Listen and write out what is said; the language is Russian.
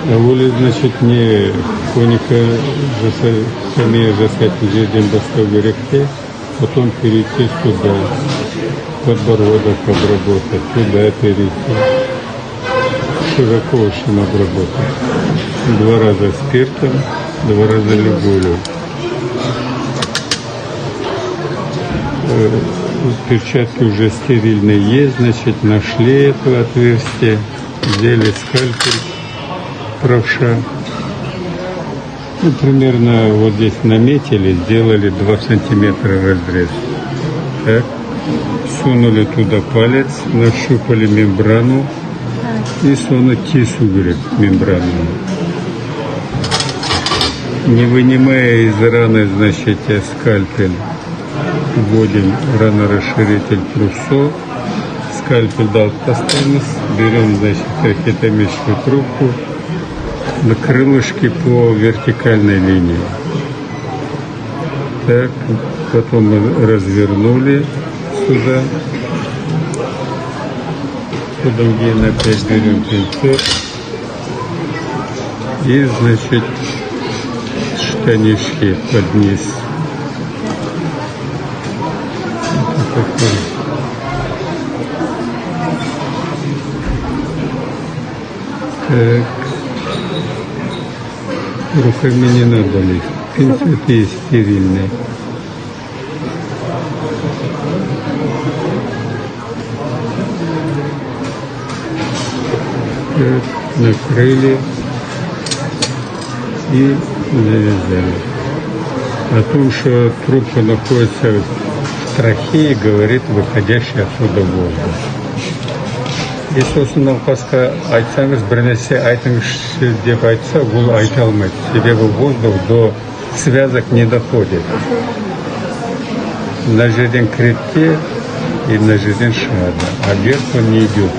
Ол, значит, не коника жасать жерден бастау керек те, потом перейти сюда, подбородок обработать, туда перейти. Широко очень обработать. 2 раза спиртом, 2 раза любовью. Перчатки уже стерильные есть, значит, нашли это отверстие, взяли скальпель, правша. Ну, примерно вот здесь наметили, сделали 2 сантиметра разрез. Так, сунули туда палец, нащупали мембрану и сунуть кису, говорит, мембрану. Не вынимая из раны, значит, скальпель, вводим ранорасширитель Пруссо, скальпель дал постоянность, берем, значит, трахеотомическую трубку на крылышке по вертикальной линии. Так, потом мы развернули сюда, потом где опять берем пинцет и, значит, штанишки под низ. Так. Руками не надо лезть. Пинцет есть стерильный. Так, накрыли и завязали. О том, что трубка находится в трахее, говорит выходящий отсюда воздух. Если осыны науқасқа айтсаңыз, бір нәрсе айтыңызшы деп айтса, бұл айта алмайды. Себебі воздух до связок не доходит. На жерден кіреді и на жерден шығады, а вверх он не идет.